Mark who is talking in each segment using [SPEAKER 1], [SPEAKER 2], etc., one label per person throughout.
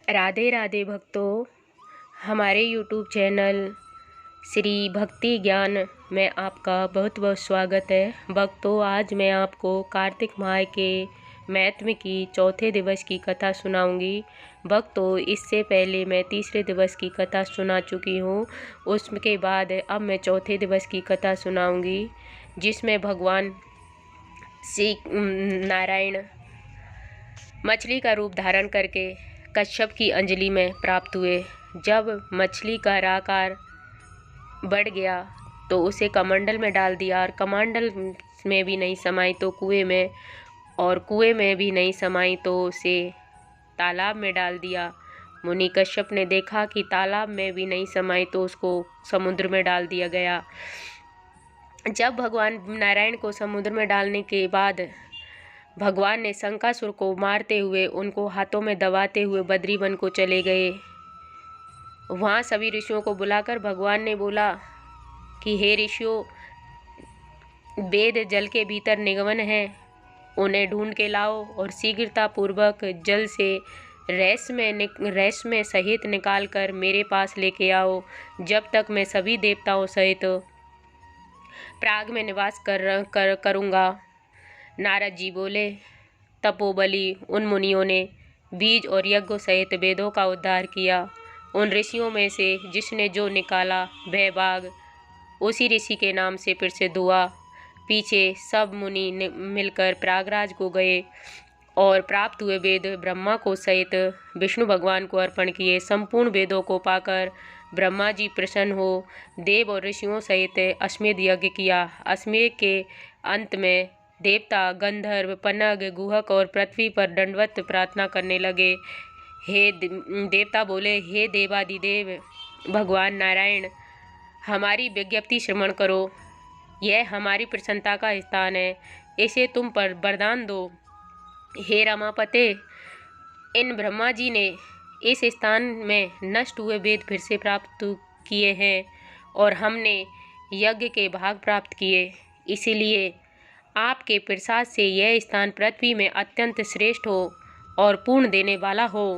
[SPEAKER 1] राधे राधे भक्तों, हमारे YouTube channel Shri भक्ति ज्ञान में आपका बहुत बहुत स्वागत है। भक्तों, आज मैं आपको कार्तिक माह के महत्व की चौथे दिवस की कथा सुनाऊंगी। भक्तों, इससे पहले मैं तीसरे दिवस की कथा सुना चुकी हूँ। उसके बाद अब मैं चौथे दिवस की कथा सुनाऊंगी, जिसमें भगवान श्री नारायण मछली का रूप धारण करके कश्यप की अंजलि में प्राप्त हुए। जब मछली का आकार बढ़ गया तो उसे कमंडल में डाल दिया, और कमंडल में भी नहीं समाई तो कुएं में, और कुएं में भी नहीं समाई तो उसे तालाब में डाल दिया। मुनि कश्यप ने देखा कि तालाब में भी नहीं समाई तो उसको समुद्र में डाल दिया गया। जब भगवान नारायण को समुद्र में डालने के बाद भगवान ने शंकासुर को मारते हुए, उनको हाथों में दबाते हुए बद्री वन को चले गए। वहाँ सभी ऋषियों को बुलाकर भगवान ने बोला कि हे ऋषियों, वेद जल के भीतर निगमन है, उन्हें ढूंढ के लाओ और शीघ्रतापूर्वक जल से रेशम सहित निकाल कर मेरे पास लेके आओ, जब तक मैं सभी देवताओं सहित प्राग में निवास करूँगा। नारद जी बोले, तपोबली उन मुनियों ने बीज और यज्ञों सहित वेदों का उद्धार किया। उन ऋषियों में से जिसने जो निकाला वह बाग उसी ऋषि के नाम से प्रसिद्ध हुआ। पीछे सब मुनि मिलकर प्रयागराज को गए और प्राप्त हुए वेद ब्रह्मा को सहित विष्णु भगवान को अर्पण किए। संपूर्ण वेदों को पाकर ब्रह्मा जी प्रसन्न हो देव और ऋषियों सहित अश्वमेध यज्ञ किया। अश्वमेध के अंत में देवता, गंधर्व, पनग, गुहक और पृथ्वी पर दंडवत प्रार्थना करने लगे। हे देवता बोले, हे देवादिदेव भगवान नारायण, हमारी विज्ञप्ति श्रवण करो। यह हमारी प्रसन्नता का स्थान है, इसे तुम पर वरदान दो। हे रमापते, इन ब्रह्मा जी ने इस स्थान में नष्ट हुए वेद फिर से प्राप्त किए हैं और हमने यज्ञ के भाग प्राप्त किए। इसीलिए आपके प्रसाद से यह स्थान पृथ्वी में अत्यंत श्रेष्ठ हो और पूर्ण देने वाला हो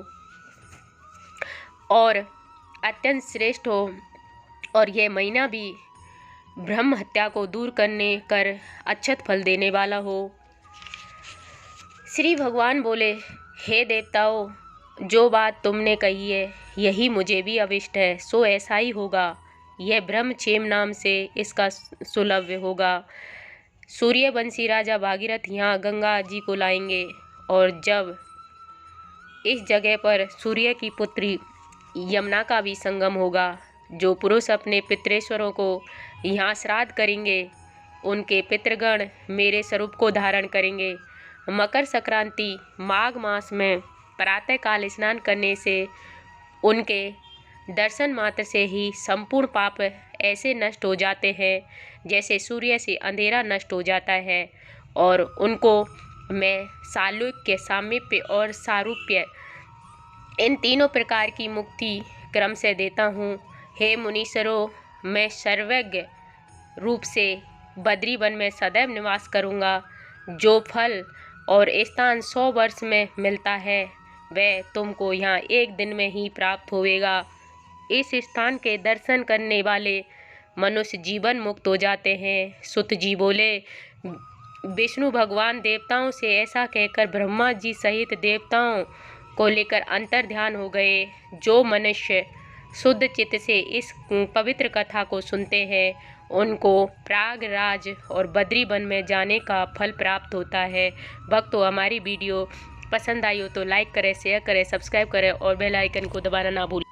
[SPEAKER 1] और अत्यंत श्रेष्ठ हो, और यह महीना भी ब्रह्म हत्या को दूर कर अक्षत फल देने वाला हो। श्री भगवान बोले, हे देवताओं, जो बात तुमने कही है यही मुझे भी अभिष्ट है, सो ऐसा ही होगा। यह ब्रह्मक्षेम नाम से इसका सुलभ्य होगा। सूर्यवंशी राजा भागीरथ यहाँ गंगा जी को लाएंगे, और जब इस जगह पर सूर्य की पुत्री यमुना का भी संगम होगा, जो पुरुष अपने पितरेश्वरों को यहाँ श्राद्ध करेंगे, उनके पितृगण मेरे स्वरूप को धारण करेंगे। मकर संक्रांति माघ मास में प्रातःकाल स्नान करने से उनके दर्शन मात्र से ही संपूर्ण पाप ऐसे नष्ट हो जाते हैं जैसे सूर्य से अंधेरा नष्ट हो जाता है, और उनको मैं सालोक्य, सामीप्य और सारूप्य, इन तीनों प्रकार की मुक्ति क्रम से देता हूँ। हे मुनीश्वरों, मैं सर्वज्ञ रूप से बद्री वन में सदैव निवास करूँगा। जो फल और स्थान 100 वर्ष में मिलता है वह तुमको यहाँ एक दिन में ही प्राप्त होवेगा। इस स्थान के दर्शन करने वाले मनुष्य जीवन मुक्त हो जाते हैं। सुत जी बोले, विष्णु भगवान देवताओं से ऐसा कहकर ब्रह्मा जी सहित देवताओं को लेकर अंतर ध्यान हो गए। जो मनुष्य शुद्ध चित्त से इस पवित्र कथा को सुनते हैं उनको प्रयागराज और बद्री वन में जाने का फल प्राप्त होता है। भक्तों, हमारी वीडियो पसंद आई हो तो लाइक करें, शेयर करें, सब्सक्राइब करें और बेल आइकन को दबाना ना भूलें।